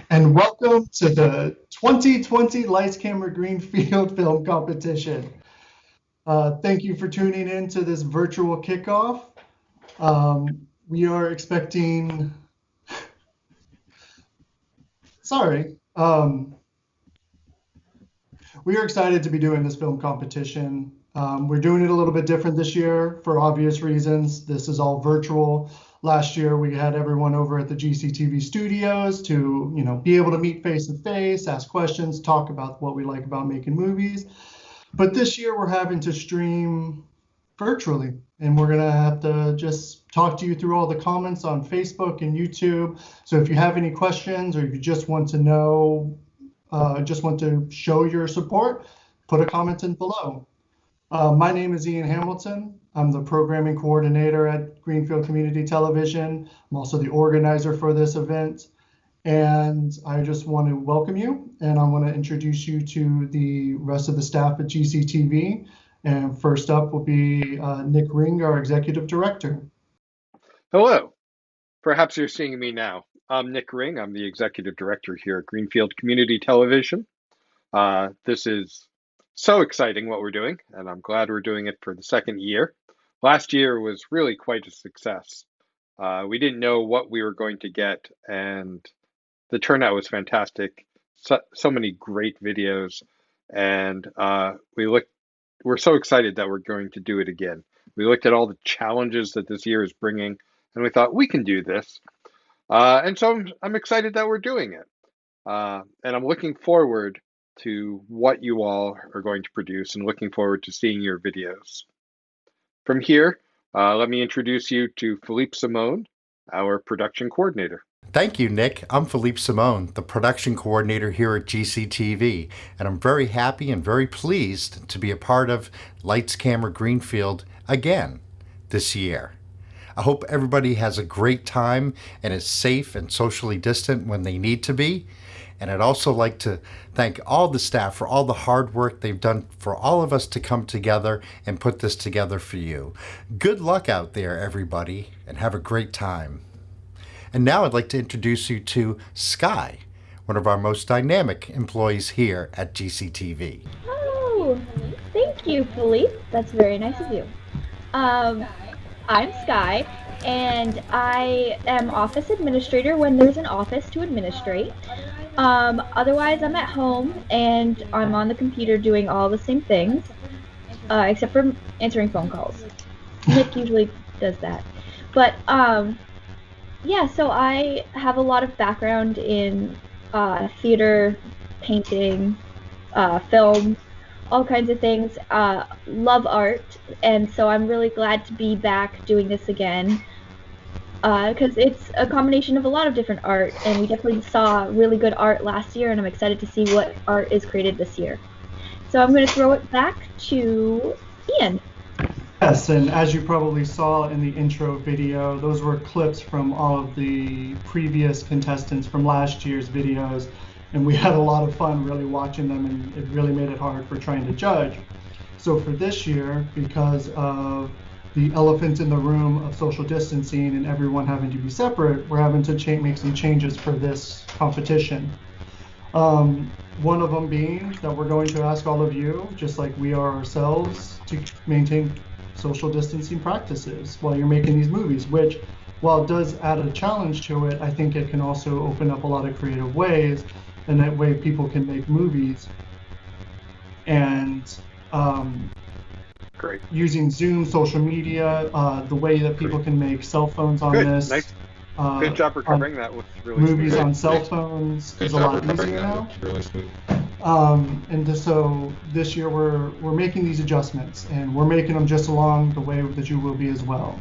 And welcome to the 2020 Lights Camera Greenfield Film Competition. Thank you for tuning in to this virtual kickoff. We are expecting, we are excited to be doing this film competition. We're doing it a little bit different this year for obvious reasons. This is all virtual. Last year, we had everyone over at the GCTV studios to, be able to meet face to face, ask questions, talk about what we like about making movies. But this year, we're having to stream virtually, and we're gonna have to just talk to you through all the comments on Facebook and YouTube. So if you have any questions, or if you just want to know, just want to show your support, put a comment in below. My name is Ian Hamilton. I'm the programming coordinator at Greenfield Community Television. I'm also the organizer for this event. And I just want to welcome you, and I want to introduce you to the rest of the staff at GCTV. And first up will be Nick Ring, our executive director. Hello. Perhaps you're seeing me now. I'm Nick Ring. I'm the executive director here at Greenfield Community Television. This is so exciting what we're doing, and I'm glad we're doing it for the second year. Last year was really quite a success. We didn't know what we were going to get, and the turnout was fantastic. So many great videos, and we're so excited that we're going to do it again. We looked at all the challenges that this year is bringing, and we thought we can do this. And so I'm excited that we're doing it. And I'm looking forward to what you all are going to produce, and looking forward to seeing your videos. From here, let me introduce you to Philippe Simone, our production coordinator. Thank you, Nick. I'm Philippe Simone, the production coordinator here at GCTV, and I'm very happy and very pleased to be a part of Lights Camera Greenfield again this year. I hope everybody has a great time and is safe and socially distant when they need to be. And I'd also like to thank all the staff for all the hard work they've done for all of us to come together and put this together for you. Good luck out there, everybody, and have a great time. And now I'd like to introduce you to Sky, one of our most dynamic employees here at GCTV. Oh, thank you, Philippe. That's very nice of you. I'm Sky, and I am office administrator when there's an office to administrate. Otherwise, I'm at home and I'm on the computer doing all the same things, except for answering phone calls. Nick usually does that. But, yeah, so I have a lot of background in theater, painting, film, all kinds of things. Love art, and so I'm really glad to be back doing this again. Because it's a combination of a lot of different art, and we definitely saw really good art last year, and I'm excited to see what art is created this year. So I'm going to throw it back to Ian. Yes, and as you probably saw in the intro video, those were clips from all of the previous contestants from last year's videos, and we had a lot of fun really watching them, and it really made it hard for trying to judge. So for this year, because of the elephant in the room of social distancing and everyone having to be separate, we're having to make some changes for this competition. One of them being that we're going to ask all of you, just like we are ourselves, to maintain social distancing practices while you're making these movies, which, while it does add a challenge to it, I think it can also open up a lot of creative ways, and that way people can make movies. And Great. using Zoom, social media, the way that people can make cell phones on Good. this. Nice. Good job for covering that with really Movies smooth. on cell phones is a lot easier now. Really smooth. So this year we're making these adjustments, and we're making them just along the way that you will be as well.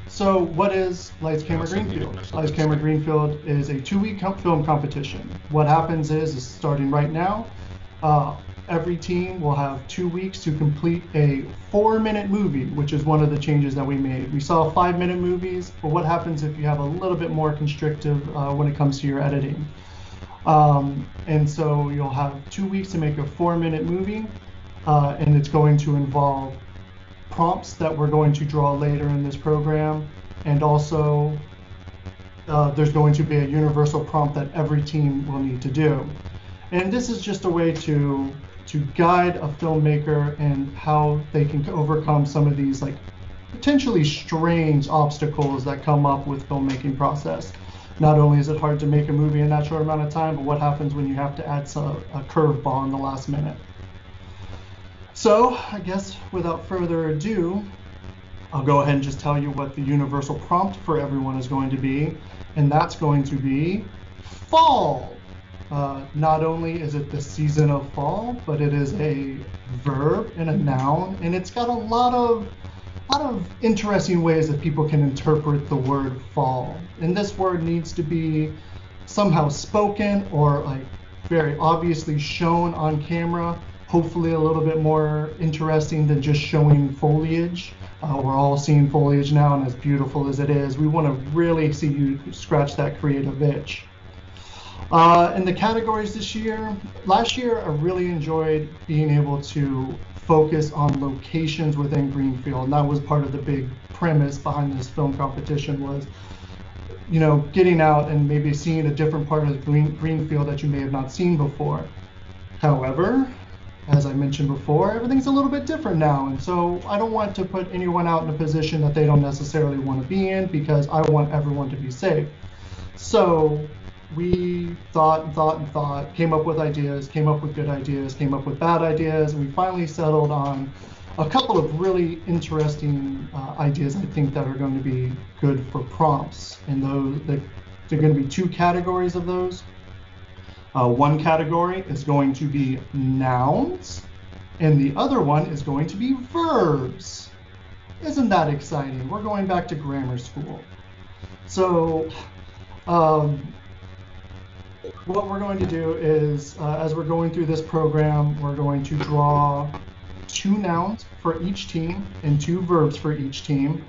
So what is Lights Camera Greenfield? Lights Camera Greenfield is a 2-week film competition. What happens is starting right now, every team will have 2 weeks to complete a 4-minute movie, which is one of the changes that we made. We saw 5-minute movies, but what happens if you have a little bit more constrictive when it comes to your editing? And so you'll have 2 weeks to make a 4-minute movie, and it's going to involve prompts that we're going to draw later in this program, and also there's going to be a universal prompt that every team will need to do. And this is just a way to guide a filmmaker and how they can overcome some of these like potentially strange obstacles that come up with filmmaking process. Not only is it hard to make a movie in that short amount of time, but what happens when you have to add a curveball in the last minute? So I guess without further ado, I'll go ahead and just tell you what the universal prompt for everyone is going to be, and that's going to be fall. Not only is it the season of fall, but it is a verb and a noun, and it's got a lot of interesting ways that people can interpret the word fall. And this word needs to be somehow spoken or like very obviously shown on camera, hopefully a little bit more interesting than just showing foliage. We're all seeing foliage now, and as beautiful as it is, we want to really see you scratch that creative itch. In the categories last year I really enjoyed being able to focus on locations within Greenfield, and that was part of the big premise behind this film competition was, getting out and maybe seeing a different part of Greenfield that you may have not seen before. However, as I mentioned before, everything's a little bit different now, and so I don't want to put anyone out in a position that they don't necessarily want to be in, because I want everyone to be safe. So we thought, came up with ideas, came up with good ideas, came up with bad ideas, and we finally settled on a couple of really interesting ideas I think that are going to be good for prompts. And there are going to be 2 categories of those. One category is going to be nouns, and the other one is going to be verbs. Isn't that exciting? We're going back to grammar school. So what we're going to do is, as we're going through this program, we're going to draw 2 nouns for each team and 2 verbs for each team.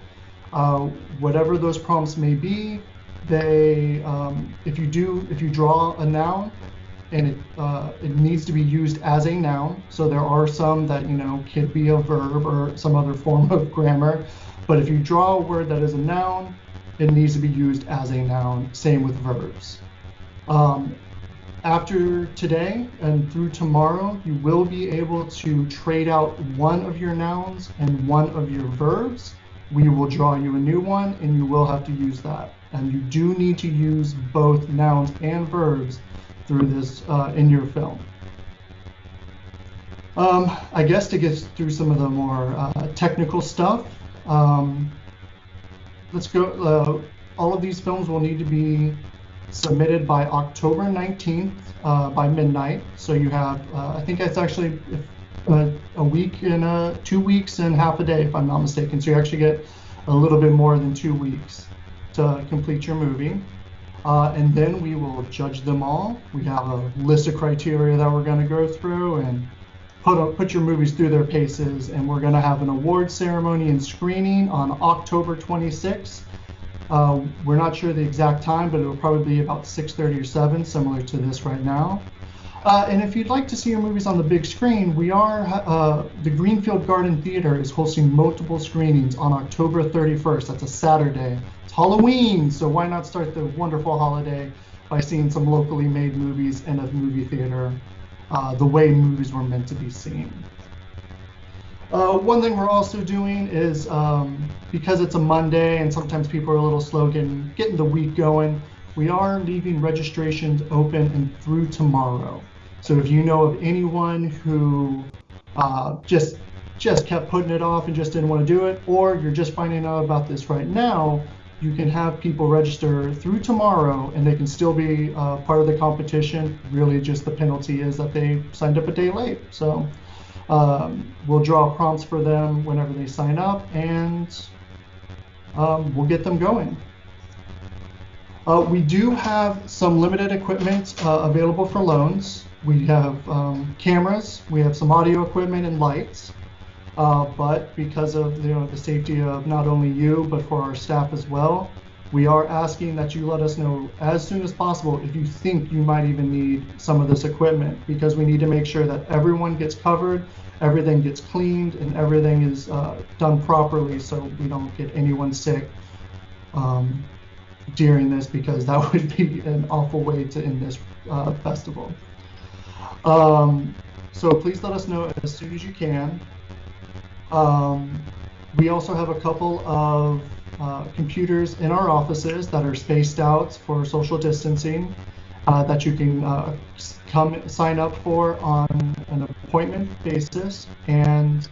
Whatever those prompts may be, if you draw a noun and it needs to be used as a noun, so there are some that could be a verb or some other form of grammar, but if you draw a word that is a noun, it needs to be used as a noun. Same with verbs. After today and through tomorrow, you will be able to trade out one of your nouns and one of your verbs. We will draw you a new one, and you will have to use that. And you do need to use both nouns and verbs through this in your film. I guess to get through some of the more technical stuff, let's go. All of these films will need to be submitted by October 19th by midnight. So you have, I think it's actually a week and 2 weeks and half a day, if I'm not mistaken. So you actually get a little bit more than 2 weeks to complete your movie. And then we will judge them all. We have a list of criteria that we're going to go through and put your movies through their paces. And we're going to have an award ceremony and screening on October 26th. We're not sure the exact time, but it'll probably be about 6:30 or 7, similar to this right now. And if you'd like to see your movies on the big screen, the Greenfield Garden Theater is hosting multiple screenings on October 31st. That's a Saturday. It's Halloween, so why not start the wonderful holiday by seeing some locally made movies in a movie theater, the way movies were meant to be seen. One thing we're also doing is because it's a Monday and sometimes people are a little slow getting the week going, we are leaving registrations open and through tomorrow. So if you know of anyone who just kept putting it off and just didn't want to do it, or you're just finding out about this right now, you can have people register through tomorrow and they can still be part of the competition. Really just the penalty is that they signed up a day late. So we'll draw prompts for them whenever they sign up, and we'll get them going. We do have some limited equipment available for loans. We have cameras, we have some audio equipment and lights. But because of the safety of not only you, but for our staff as well, we are asking that you let us know as soon as possible if you think you might even need some of this equipment, because we need to make sure that everyone gets covered, everything gets cleaned, and everything is done properly so we don't get anyone sick during this, because that would be an awful way to end this festival. So please let us know as soon as you can. We also have a couple of computers in our offices that are spaced out for social distancing that you can come sign up for on an appointment basis, and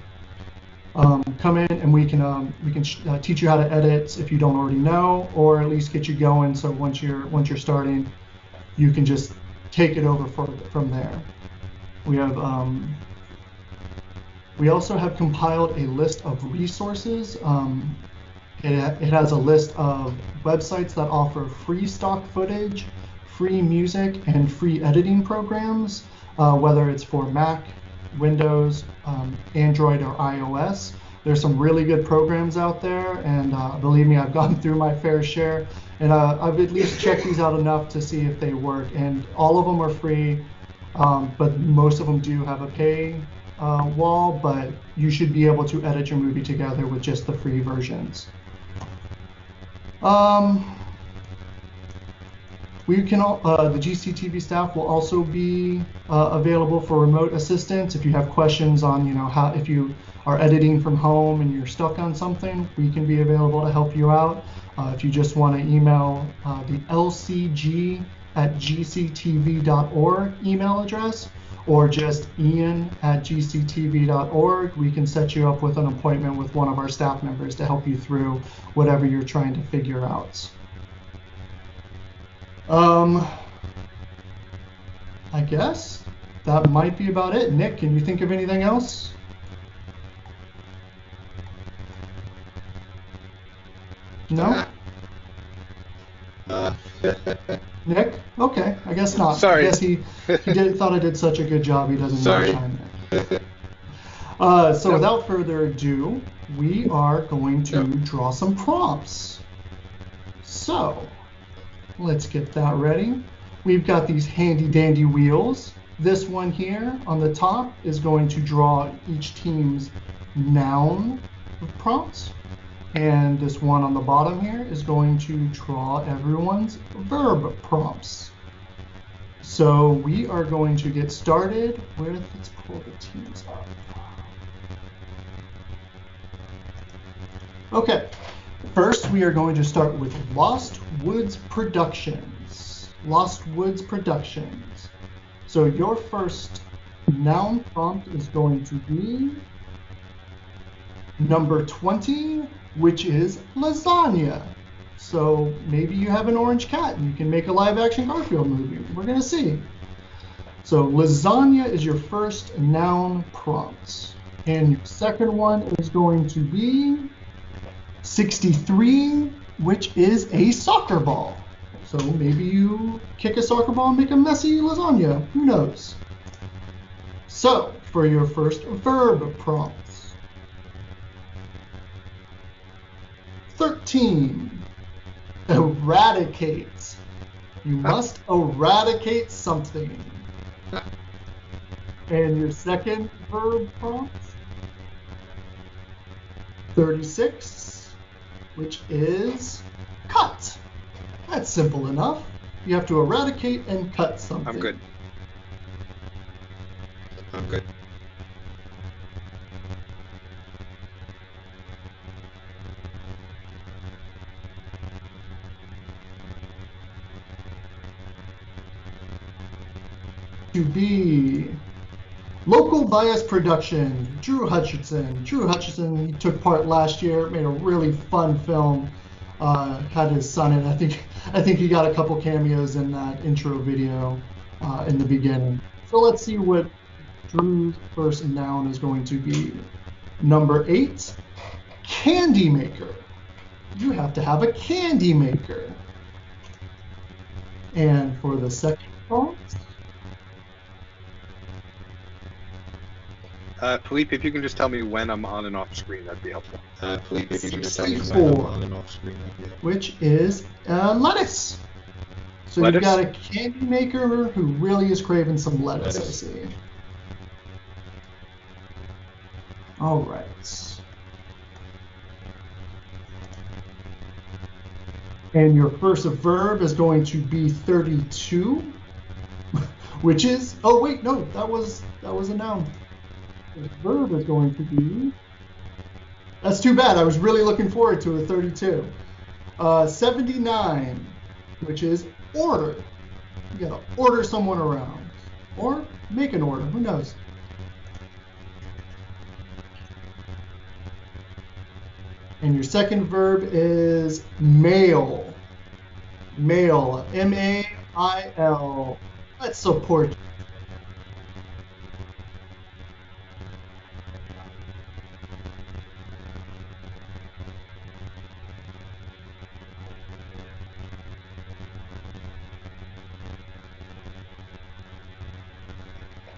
come in and we can teach you how to edit if you don't already know, or at least get you going. So once you're starting, you can just take it over from there. We also have compiled a list of resources. It has a list of websites that offer free stock footage, free music, and free editing programs, whether it's for Mac, Windows, Android, or iOS. There's some really good programs out there, and believe me, I've gone through my fair share, and I've at least checked these out enough to see if they work. And all of them are free, but most of them do have a pay wall, but you should be able to edit your movie together with just the free versions. We can the GCTV staff will also be available for remote assistance. If you have questions on if you are editing from home and you're stuck on something, we can be available to help you out. If you just want to email the lcg@gctv.org email address, or just ian@gctv.org, we can set you up with an appointment with one of our staff members to help you through whatever you're trying to figure out. I guess that might be about it. Nick, can you think of anything else? No? Nick? Okay, I guess not. Sorry. I guess he thought I did such a good job he doesn't know time it. So without further ado, we are going to draw some prompts. So let's get that ready. We've got these handy dandy wheels. This one here on the top is going to draw each team's noun prompts. And this one on the bottom here is going to draw everyone's verb prompts. So we are going to get started with, let's pull the teams up. Okay, first we are going to start with Lost Woods Productions. Lost Woods Productions. So your first noun prompt is going to be number 20, which is lasagna. So maybe you have an orange cat and you can make a live action Garfield movie. We're gonna see. So lasagna is your first noun prompt. And your second one is going to be 63, which is a soccer ball. So maybe you kick a soccer ball and make a messy lasagna, who knows? So for your first verb prompt, 13, eradicate. You must eradicate something. And your second verb prompt, 36, which is cut. That's simple enough. You have to eradicate and cut something. I'm good. to be Local Bias Production, Drew Hutchinson. Drew Hutchinson, he took part last year, made a really fun film, had his son in it. I think he got a couple cameos in that intro video in the beginning. So let's see what Drew's first noun is going to be. Number 8, candy maker. You have to have a candy maker. And for the second prompt, Philippe, if you can just tell me when I'm on and off screen, that'd be helpful. Philippe, if you can just tell me when I'm on and off screen, which is lettuce. So lettuce? You've got a candy maker who really is craving some lettuce. I see. All right. And your first verb is going to be 32, which is, oh wait, no, that was a noun. The verb is going to be, that's too bad. I was really looking forward to a 32. 79, which is order. You gotta order someone around. Or make an order, who knows? And your second verb is mail. Mail, M-A-I-L. Let's support.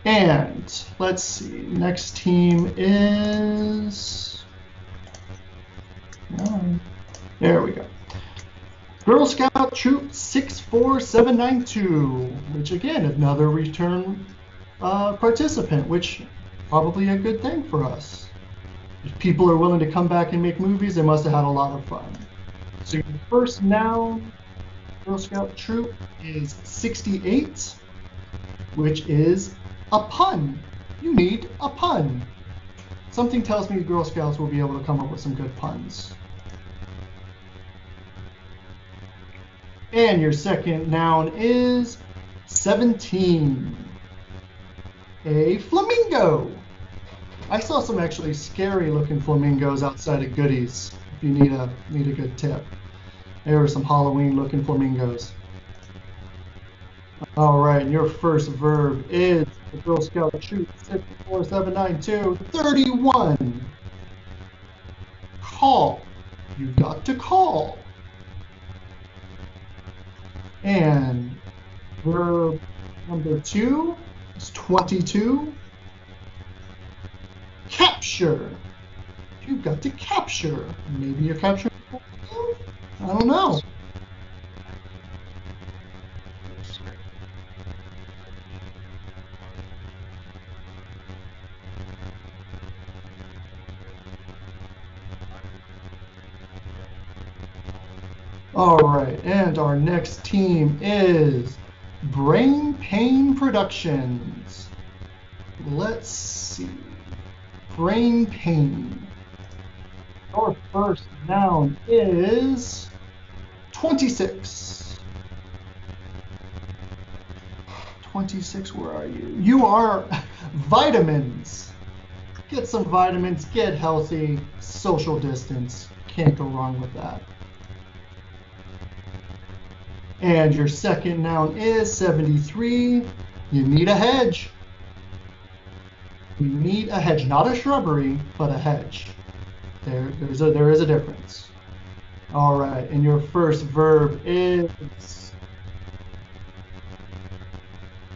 And let's see, next team is, there we go. Girl Scout Troop 64792, which again, another return participant, which probably a good thing for us. If people are willing to come back and make movies, they must have had a lot of fun. So your first noun, Girl Scout Troop, is 68, which is a pun. You need a pun. Something tells me Girl Scouts will be able to come up with some good puns. And your second noun is 17. A flamingo. I saw some actually scary looking flamingos outside of Goodies, if you need a good tip. There were some Halloween looking flamingos. All right, your first verb is the Girl Scout Troop 64792, 31. Call. You've got to call. And verb number 2 is 22. Capture. You've got to capture. Maybe you're capturing. I don't know. All right, and our next team is Brain Pain Productions. Let's see. Brain Pain. Our first noun is 26. 26, where are you? You are vitamins. Get some vitamins, get healthy, social distance. Can't go wrong with that. And your second noun is 73. You need a hedge. You need a hedge, not a shrubbery, but a hedge. There is a difference. All right, and your first verb is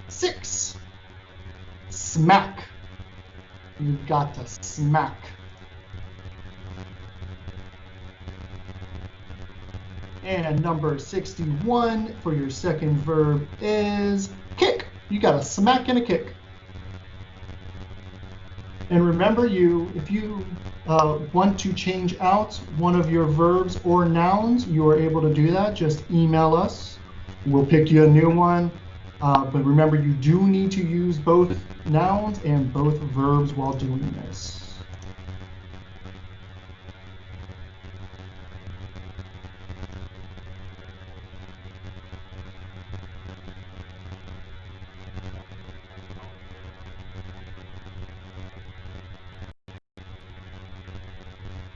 6. Smack. You've got to smack. And number 61 for your second verb is kick. You got a smack and a kick. And remember, if you want to change out one of your verbs or nouns, you are able to do that. Just email us. We'll pick you a new one. But remember, you do need to use both nouns and both verbs while doing this.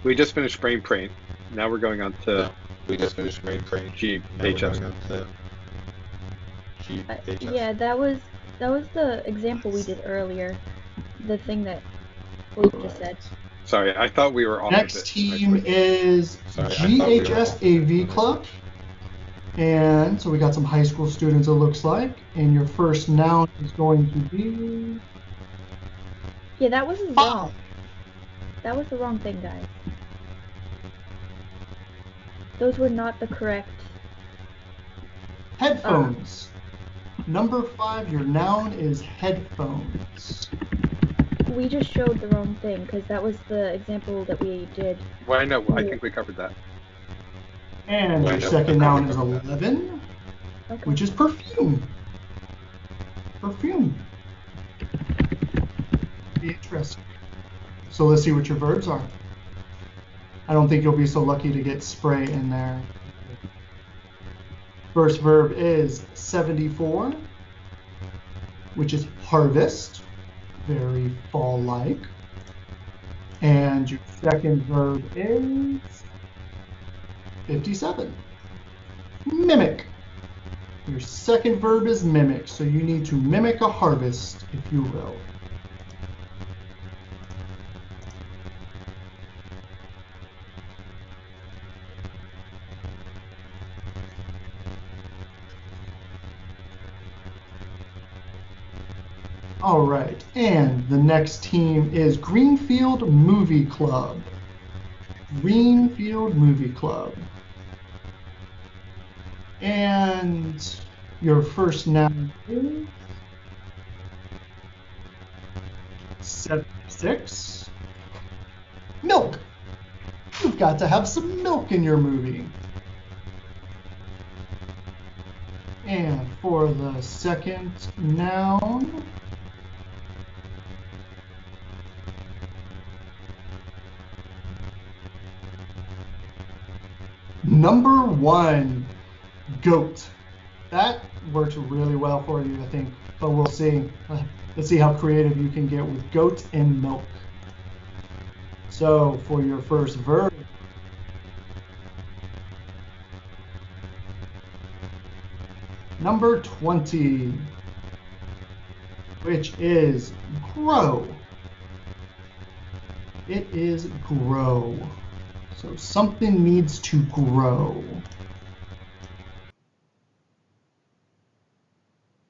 We just finished brain print. Now we're going on to No, we just finished brain print. Now we're GHS. going on to GHS. Yeah, that was the example we did earlier. The thing that Philippe just said. Sorry, I thought we were off Next of it. team is Sorry, I thought we were GHS off. AV Club. And so we got some high school students, it looks like. And your first noun is going to be Yeah, that was wrong. That was the wrong thing, guys. Those were not the correct. headphones. Number 5, your noun is headphones. We just showed the wrong thing because that was the example that we did. Well, I know. I think we covered that. And your second noun is 11, Okay. which is perfume. Perfume. Be interesting. So let's see what your verbs are. I don't think you'll be so lucky to get spray in there. First verb is 74, which is harvest, very fall-like. And your second verb is 57, mimic. Your second verb is mimic, so you need to mimic a harvest, if you will. All right, and the next team is Greenfield Movie Club. Greenfield Movie Club. And your first noun is 76. Milk. You've got to have some milk in your movie. And for the second noun, number 1, goat. That works really well for you, I think, but we'll see. Let's see how creative you can get with goat and milk. So for your first verb, number 20, which is grow. It is grow. So something needs to grow.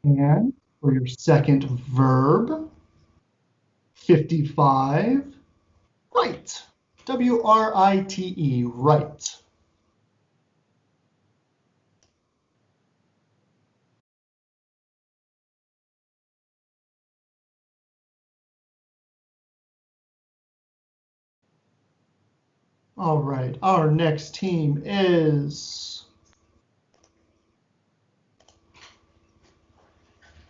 And for your second verb, 55, write. W-R-I-T-E, write. All right, our next team is,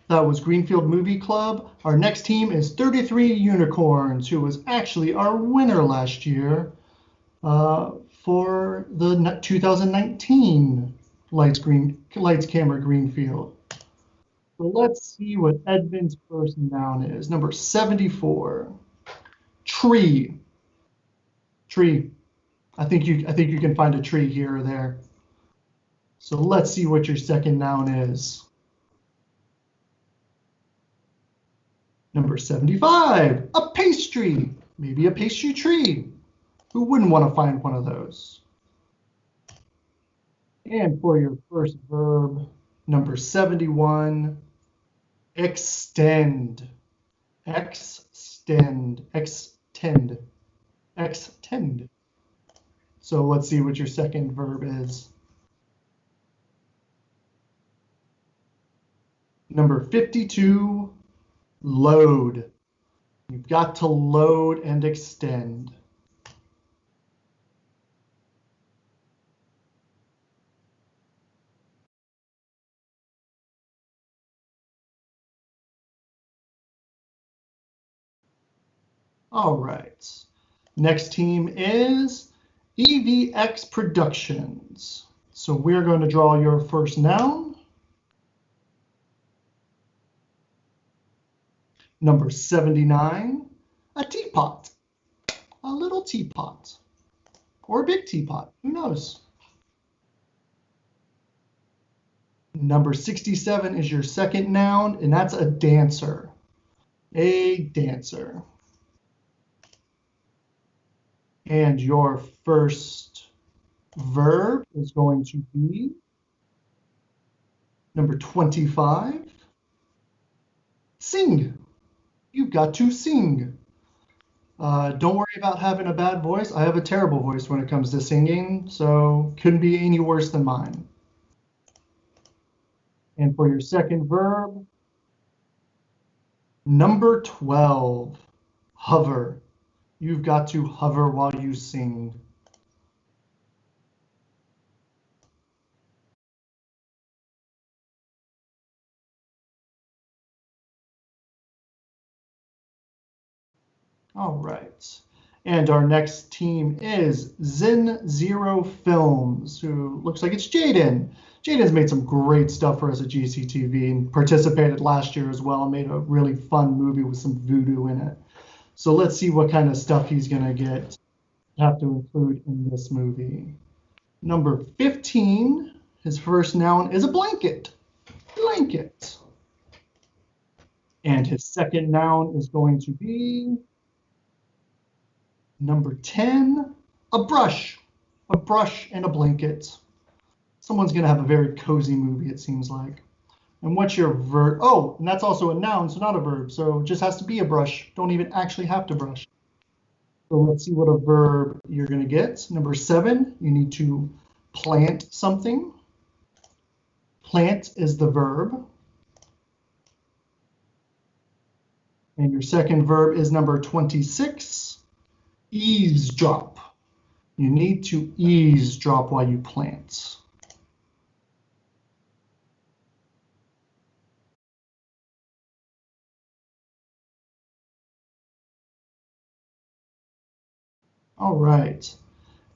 that was Greenfield Movie Club. Our next team is 33 Unicorns, who was actually our winner last year for the 2019 Lights Camera Greenfield. So let's see what Edmund's first noun is. Number 74, tree. Tree. I think you can find a tree here or there. So let's see what your second noun is. Number 75, a pastry. Maybe a pastry tree. Who wouldn't want to find one of those? And for your first verb, number 71, extend. Extend. Extend. Extend. So let's see what your second verb is. Number 52, load. You've got to load and extend. All right. Next team is EVX Productions. So we're going to draw your first noun. Number 79, a teapot. A little teapot. or a big teapot. Who knows? Number 67 is your second noun, and that's a dancer. A dancer. And your first verb is going to be number 25. Sing. You've got to sing. Don't worry about having a bad voice. I have a terrible voice when it comes to singing, so couldn't be any worse than mine. And for your second verb, number 12, hover. You've got to hover while you sing. All right. And our next team is Zen Zero Films, who looks like it's Jaden. Jaden's made some great stuff for us at GCTV and participated last year as well and made a really fun movie with some voodoo in it. So let's see what kind of stuff he's going to have to include in this movie. Number 15, his first noun is a blanket. Blanket. And his second noun is going to be number 10, a brush. A brush and a blanket. Someone's going to have a very cozy movie, it seems like. And what's your verb? Oh, and that's also a noun, so not a verb. So it just has to be a brush. Don't even actually have to brush. So let's see what a verb you're going to get. Number 7, you need to plant something. Plant is the verb. And your second verb is number 26, eavesdrop. You need to eavesdrop while you plant. All right.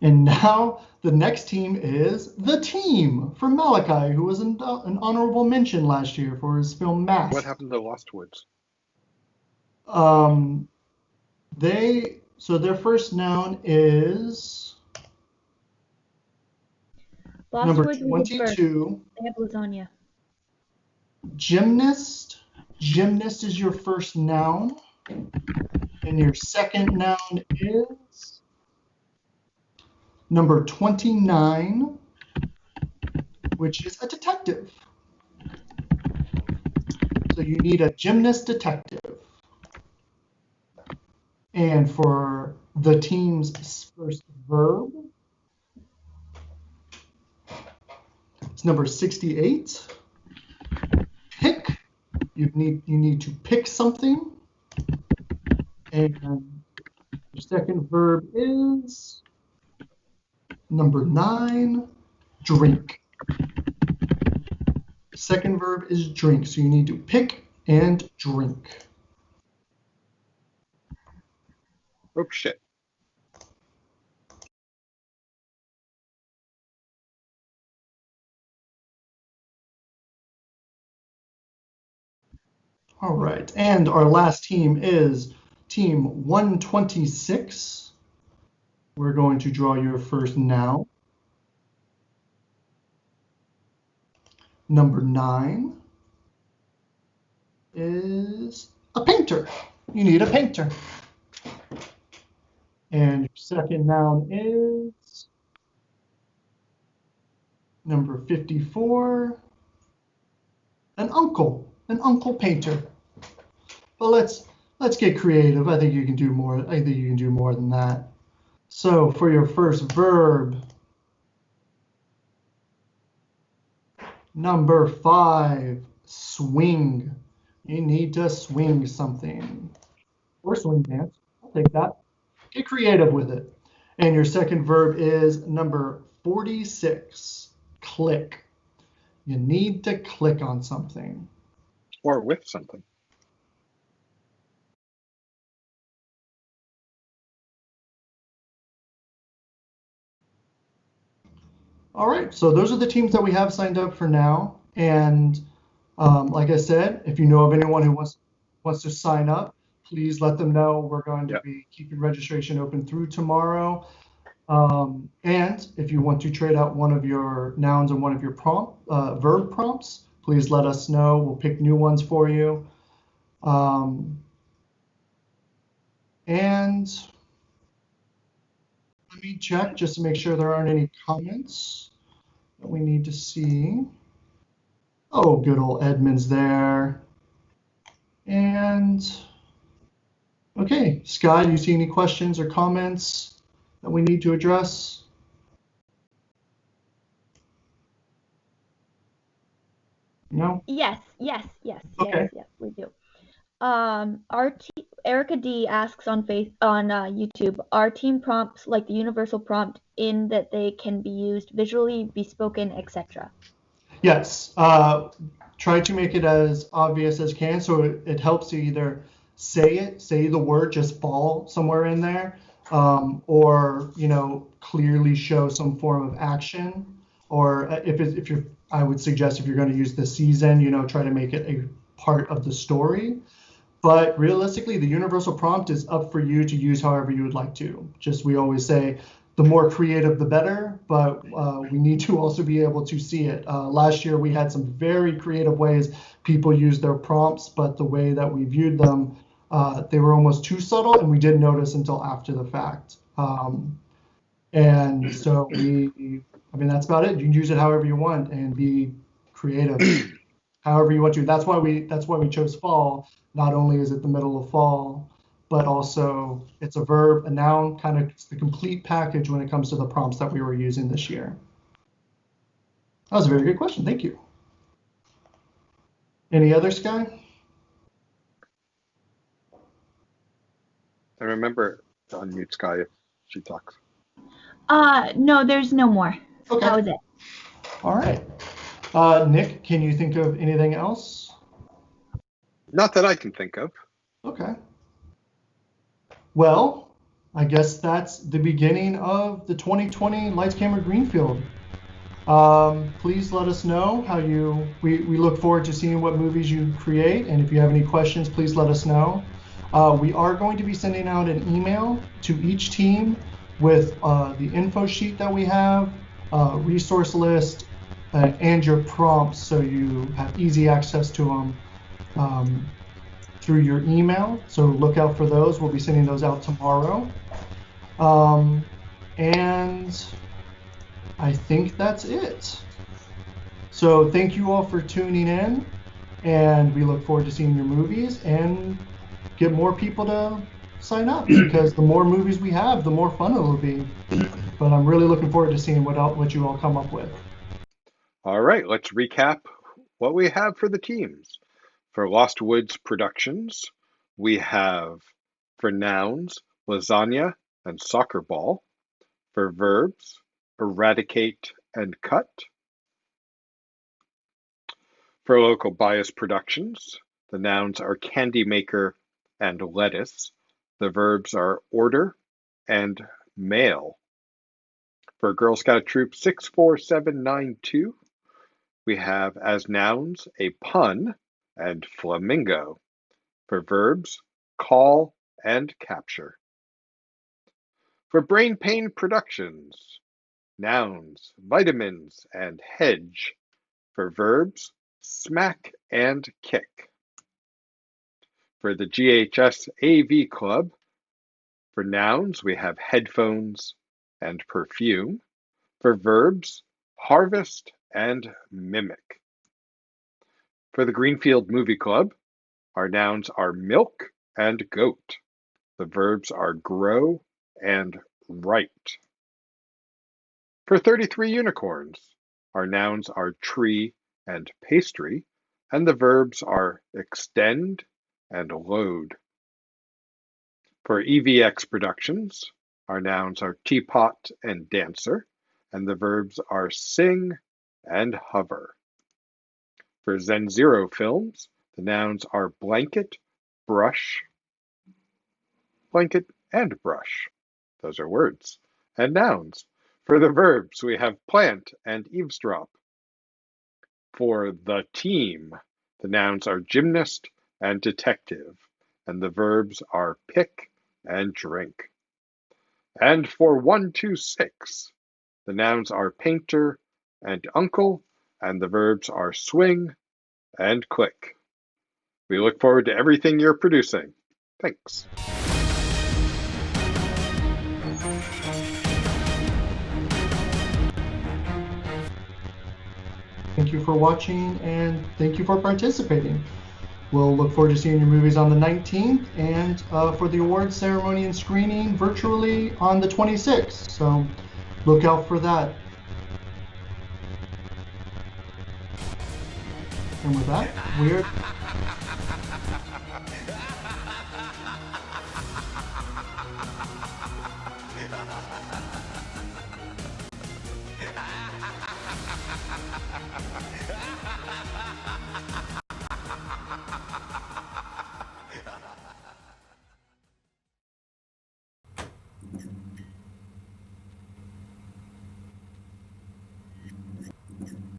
And now the next team is The Team from Malachi, who was an honorable mention last year for his film Mask. What happened to Lost Woods? So their first noun is Lost number Woods was the first. 22. They have lasagna. Gymnast. Gymnast is your first noun. And your second noun is number 29, which is a detective. So you need a gymnast detective. And for the team's first verb, it's number 68. Pick. You need to pick something. And your second verb is number 9, drink. Second verb is drink, so you need to pick and drink. Oh, shit. All right, and our last team is team 126. We're going to draw your first noun. Number 9 is a painter. You need a painter. And your second noun is number 54, an uncle painter. But let's get creative. I think you can do more. I think you can do more than that. So for your first verb, number 5, swing. You need to swing something. Or swing dance. I'll take that. Get creative with it. And your second verb is number 46, click. You need to click on something. Or with something. All right, so those are the teams that we have signed up for now. And like I said, if you know of anyone who wants to sign up, please let them know. We're going to be keeping registration open through tomorrow. And if you want to trade out one of your nouns and one of your verb prompts, please let us know. We'll pick new ones for you. And let me check just to make sure there aren't any comments that we need to see. Oh, good old Edmund's there. And okay, Sky, do you see any questions or comments that we need to address? No? Yes, Okay. we do. Erica D asks on YouTube, are team prompts like the universal prompt in that they can be used visually, be spoken, etc.? Yes. Try to make it as obvious as can, so it helps you either say the word, just fall somewhere in there, or clearly show some form of action. Or I would suggest if you're going to use the season, try to make it a part of the story. But realistically, the universal prompt is up for you to use however you would like to. Just we always say, the more creative, the better, but we need to also be able to see it. Last year, we had some very creative ways people used their prompts, but the way that we viewed them, they were almost too subtle, and we didn't notice until after the fact. And so that's about it. You can use it however you want and be creative however you want to. That's why we chose fall. Not only is it the middle of fall, but also it's a verb, a noun, kind of it's the complete package when it comes to the prompts that we were using this year. That was a very good question. Thank you. Any others, Sky? And remember to unmute Sky if she talks. No, there's no more. Okay. That was it. All right. Nick, can you think of anything else? Not that I can think of. Okay. Well, I guess that's the beginning of the 2020 Lights Camera Greenfield. Please let us know how we look forward to seeing what movies you create, and if you have any questions, please let us know. We are going to be sending out an email to each team with the info sheet that we have, resource list, and your prompts, so you have easy access to them through your email. So look out for those. We'll be sending those out tomorrow. And I think that's it. So thank you all for tuning in, and we look forward to seeing your movies and get more people to sign up, because the more movies we have, the more fun it'll be. But I'm really looking forward to seeing what you all come up with. All right, let's recap what we have for the teams. For Lost Woods Productions, we have, for nouns, lasagna and soccer ball. For verbs, eradicate and cut. For Local Bias Productions, the nouns are candy maker and lettuce. The verbs are order and mail. For Girl Scout Troop 64792, we have as nouns a pun and flamingo. For verbs, call and capture. For Brain Pain Productions, nouns, vitamins and hedge. For verbs, smack and kick. For the GHS AV Club, for nouns, we have headphones and perfume. For verbs, harvest and mimic. For the Greenfield Movie Club, our nouns are milk and goat. The verbs are grow and write. For 33 Unicorns, our nouns are tree and pastry, and the verbs are extend and load. For EVX Productions, our nouns are teapot and dancer, and the verbs are sing and hover. For Zen Zero Films, the nouns are blanket and brush. Those are words. And nouns. For the verbs, we have plant and eavesdrop. For the team, the nouns are gymnast and detective, and the verbs are pick and drink. And for 126, the nouns are painter and uncle, and the verbs are swing and click. We look forward to everything you're producing. Thanks. Thank you for watching, and thank you for participating. We'll look forward to seeing your movies on the 19th, and for the awards ceremony and screening virtually on the 26th. So look out for that. And with that, we're